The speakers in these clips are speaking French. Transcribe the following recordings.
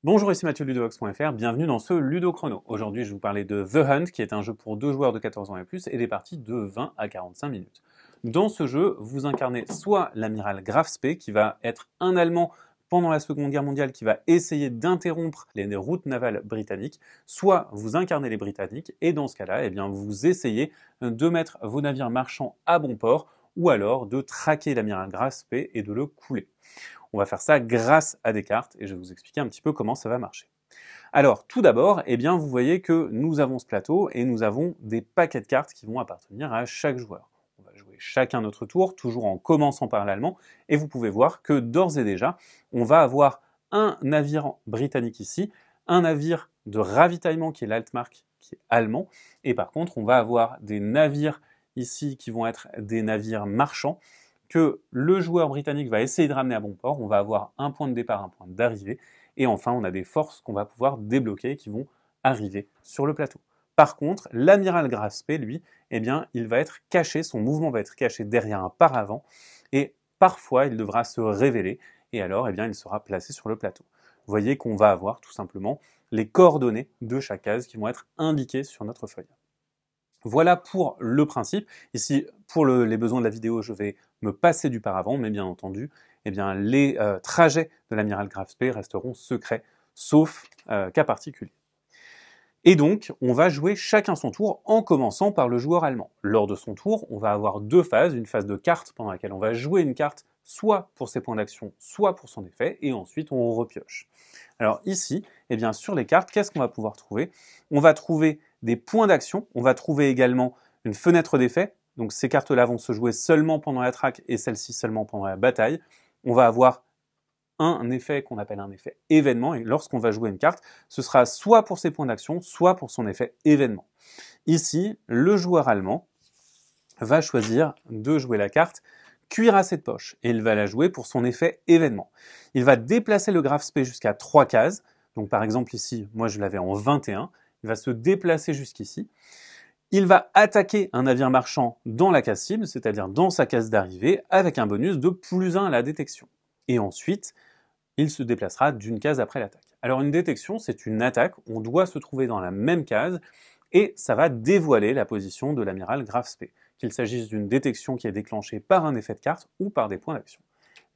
Bonjour, ici Mathieu de Ludovox.fr, bienvenue dans ce Ludo Chrono. Aujourd'hui, je vais vous parler de The Hunt, qui est un jeu pour 2 joueurs de 14 ans et plus, et des parties de 20 à 45 minutes. Dans ce jeu, vous incarnez soit l'amiral Graf Spee, qui va être un Allemand pendant la Seconde Guerre mondiale, qui va essayer d'interrompre les routes navales britanniques, soit vous incarnez les Britanniques, et dans ce cas-là, eh bien, vous essayez de mettre vos navires marchands à bon port, ou alors de traquer l'amiral Graf Spee et de le couler. On va faire ça grâce à des cartes et je vais vous expliquer un petit peu comment ça va marcher. Alors, tout d'abord, eh bien, vous voyez que nous avons ce plateau et nous avons des paquets de cartes qui vont appartenir à chaque joueur. On va jouer chacun notre tour, toujours en commençant par l'allemand, et vous pouvez voir que d'ores et déjà, on va avoir un navire britannique ici, un navire de ravitaillement qui est l'Altmark, qui est allemand, et par contre, on va avoir des navires ici qui vont être des navires marchands, que le joueur britannique va essayer de ramener à bon port. On va avoir un point de départ, un point d'arrivée, et enfin on a des forces qu'on va pouvoir débloquer qui vont arriver sur le plateau. Par contre, l'amiral Graf Spee, lui, eh bien, il va être caché, son mouvement va être caché derrière un paravent, et parfois il devra se révéler, et alors eh bien, il sera placé sur le plateau. Vous voyez qu'on va avoir tout simplement les coordonnées de chaque case qui vont être indiquées sur notre feuille. Voilà pour le principe. Ici, pour les besoins de la vidéo, je vais me passer du paravent, mais bien entendu, eh bien, les trajets de l'amiral Graf Spee resteront secrets, sauf cas particulier. Et donc, on va jouer chacun son tour en commençant par le joueur allemand. Lors de son tour, on va avoir deux phases, une phase de carte pendant laquelle on va jouer une carte soit pour ses points d'action, soit pour son effet, et ensuite on repioche. Alors ici, eh bien, sur les cartes, qu'est-ce qu'on va pouvoir trouver? On va trouver des points d'action, on va trouver également une fenêtre d'effet, donc ces cartes-là vont se jouer seulement pendant la traque et celles-ci seulement pendant la bataille. On va avoir un effet qu'on appelle un effet événement, et lorsqu'on va jouer une carte, ce sera soit pour ses points d'action, soit pour son effet événement. Ici, le joueur allemand va choisir de jouer la carte cuirassé de poche, et il va la jouer pour son effet événement. Il va déplacer le Graf Spee jusqu'à 3 cases, donc par exemple ici, moi je l'avais en 21, il va se déplacer jusqu'ici. Il va attaquer un navire marchand dans la case cible, c'est-à-dire dans sa case d'arrivée, avec un bonus de +1 à la détection. Et ensuite, il se déplacera d'une case après l'attaque. Alors une détection, c'est une attaque, on doit se trouver dans la même case, et ça va dévoiler la position de l'amiral Graf Spee, qu'il s'agisse d'une détection qui est déclenchée par un effet de carte ou par des points d'action.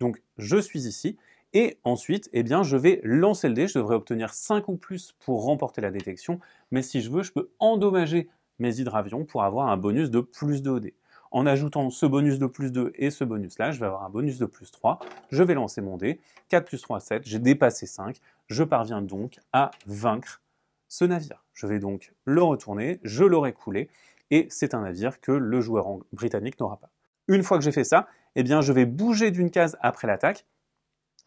Donc je suis ici, et ensuite, eh bien, je vais lancer le dé, je devrais obtenir 5 ou plus pour remporter la détection, mais si je veux, je peux endommager mes hydravions pour avoir un bonus de +2 au dé. En ajoutant ce bonus de +2 et ce bonus-là, je vais avoir un bonus de +3. Je vais lancer mon dé. 4 plus 3, 7. J'ai dépassé 5. Je parviens donc à vaincre ce navire. Je vais donc le retourner, je l'aurai coulé, et c'est un navire que le joueur britannique n'aura pas. Une fois que j'ai fait ça, eh bien, je vais bouger d'une case après l'attaque.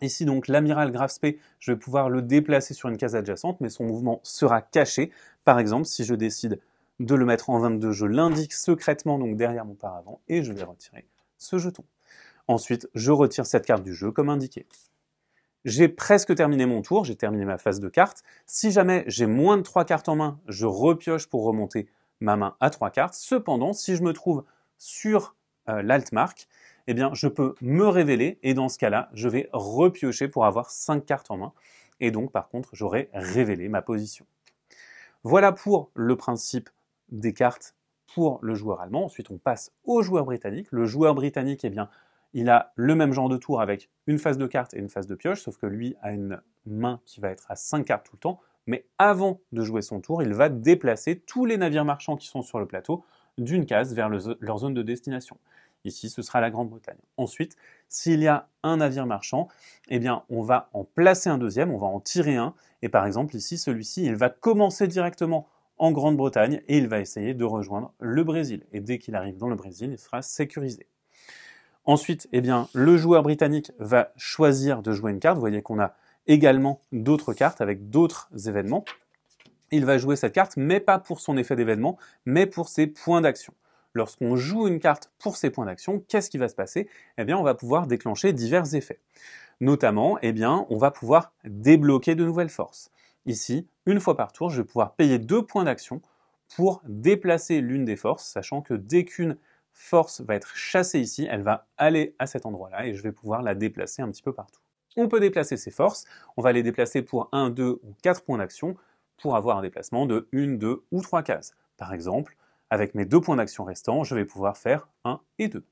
Ici, donc, l'amiral Graf Spee, je vais pouvoir le déplacer sur une case adjacente, mais son mouvement sera caché. Par exemple, si je décide de le mettre en 22, je l'indique secrètement donc derrière mon paravent et je vais retirer ce jeton. Ensuite, je retire cette carte du jeu comme indiqué. J'ai presque terminé mon tour, j'ai terminé ma phase de cartes. Si jamais j'ai moins de 3 cartes en main, je repioche pour remonter ma main à 3 cartes. Cependant, si je me trouve sur l'Altmark, eh bien, je peux me révéler et dans ce cas-là, je vais repiocher pour avoir 5 cartes en main. Et donc, par contre, j'aurai révélé ma position. Voilà pour le principe des cartes pour le joueur allemand. Ensuite, on passe au joueur britannique. Le joueur britannique, eh bien, il a le même genre de tour avec une phase de carte et une phase de pioche, sauf que lui a une main qui va être à 5 cartes tout le temps. Mais avant de jouer son tour, il va déplacer tous les navires marchands qui sont sur le plateau d'une case vers leur zone de destination. Ici, ce sera la Grande-Bretagne. Ensuite, s'il y a un navire marchand, eh bien, on va en placer un deuxième, on va en tirer un, et par exemple ici, celui-ci, il va commencer directement en Grande-Bretagne et il va essayer de rejoindre le Brésil. Et dès qu'il arrive dans le Brésil, il sera sécurisé. Ensuite, eh bien, le joueur britannique va choisir de jouer une carte. Vous voyez qu'on a également d'autres cartes avec d'autres événements. Il va jouer cette carte, mais pas pour son effet d'événement, mais pour ses points d'action. Lorsqu'on joue une carte pour ses points d'action, qu'est-ce qui va se passer? Eh bien, on va pouvoir déclencher divers effets. Notamment, eh bien, on va pouvoir débloquer de nouvelles forces. Ici, une fois par tour, je vais pouvoir payer 2 points d'action pour déplacer l'une des forces, sachant que dès qu'une force va être chassée ici, elle va aller à cet endroit-là et je vais pouvoir la déplacer un petit peu partout. On peut déplacer ces forces, on va les déplacer pour 1, 2 ou 4 points d'action pour avoir un déplacement de 1, 2 ou 3 cases. Par exemple, avec mes 2 points d'action restants, je vais pouvoir faire 1 et 2.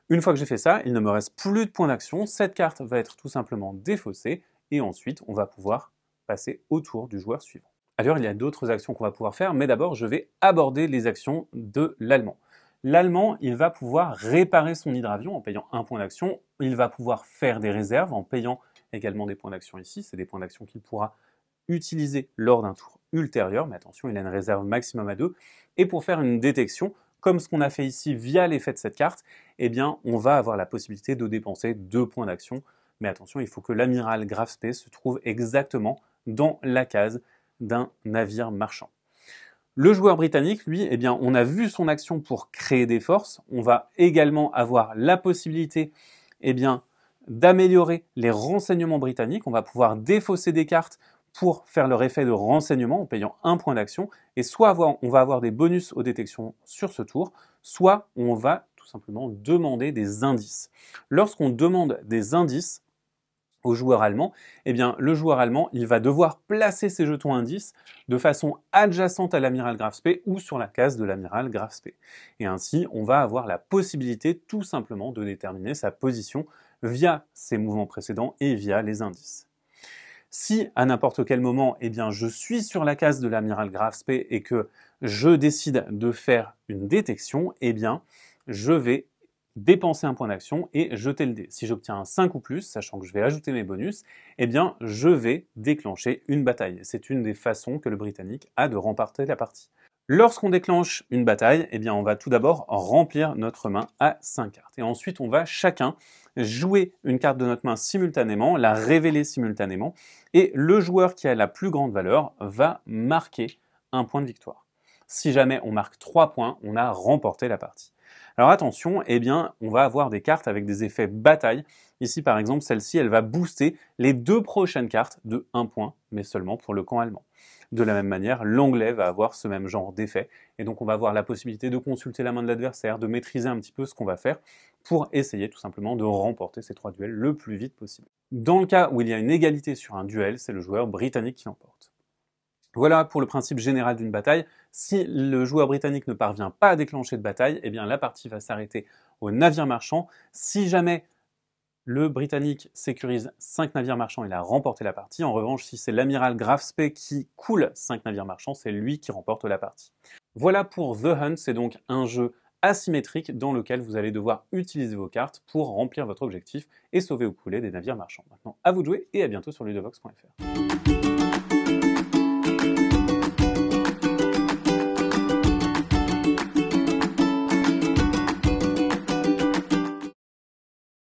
Une fois que j'ai fait ça, il ne me reste plus de points d'action, cette carte va être tout simplement défaussée, et ensuite on va pouvoir passer au tour du joueur suivant. Alors il y a d'autres actions qu'on va pouvoir faire, mais d'abord je vais aborder les actions de l'Allemand. L'Allemand, il va pouvoir réparer son hydravion en payant un point d'action, il va pouvoir faire des réserves en payant également des points d'action ici, c'est des points d'action qu'il pourra utiliser lors d'un tour ultérieur, mais attention, il a une réserve maximum à 2, et pour faire une détection, comme ce qu'on a fait ici via l'effet de cette carte, eh bien, on va avoir la possibilité de dépenser 2 points d'action, mais attention, il faut que l'amiral Graf Spee se trouve exactement dans la case d'un navire marchand. Le joueur britannique, lui, eh bien, on a vu son action pour créer des forces. On va également avoir la possibilité, eh bien, d'améliorer les renseignements britanniques. On va pouvoir défausser des cartes pour faire leur effet de renseignement en payant un point d'action. Et soit on va avoir des bonus aux détections sur ce tour, soit on va tout simplement demander des indices. Lorsqu'on demande des indices au joueur allemand, eh bien, le joueur allemand, il va devoir placer ses jetons indices de façon adjacente à l'amiral Graf Spee ou sur la case de l'amiral Graf Spee. Et ainsi, on va avoir la possibilité tout simplement de déterminer sa position via ses mouvements précédents et via les indices. Si à n'importe quel moment, eh bien, je suis sur la case de l'amiral Graf Spee et que je décide de faire une détection, eh bien, je vais dépenser un point d'action et jeter le dé. Si j'obtiens un 5 ou plus, sachant que je vais ajouter mes bonus, eh bien, je vais déclencher une bataille. C'est une des façons que le Britannique a de remporter la partie. Lorsqu'on déclenche une bataille, eh bien, on va tout d'abord remplir notre main à 5 cartes. Et ensuite, on va chacun jouer une carte de notre main simultanément, la révéler simultanément, et le joueur qui a la plus grande valeur va marquer un point de victoire. Si jamais on marque 3 points, on a remporté la partie. Alors attention, eh bien, on va avoir des cartes avec des effets bataille. Ici, par exemple, celle-ci, elle va booster les 2 prochaines cartes de 1 point, mais seulement pour le camp allemand. De la même manière, l'anglais va avoir ce même genre d'effet, et donc on va avoir la possibilité de consulter la main de l'adversaire, de maîtriser un petit peu ce qu'on va faire pour essayer tout simplement de remporter ces 3 duels le plus vite possible. Dans le cas où il y a une égalité sur un duel, c'est le joueur britannique qui l'emporte. Voilà pour le principe général d'une bataille. Si le joueur britannique ne parvient pas à déclencher de bataille, eh bien la partie va s'arrêter au navire marchand. Si jamais le Britannique sécurise 5 navires marchands, il a remporté la partie. En revanche, si c'est l'amiral Graf Spee qui coule 5 navires marchands, c'est lui qui remporte la partie. Voilà pour The Hunt, c'est donc un jeu asymétrique dans lequel vous allez devoir utiliser vos cartes pour remplir votre objectif et sauver ou couler des navires marchands. Maintenant, à vous de jouer et à bientôt sur ludovox.fr.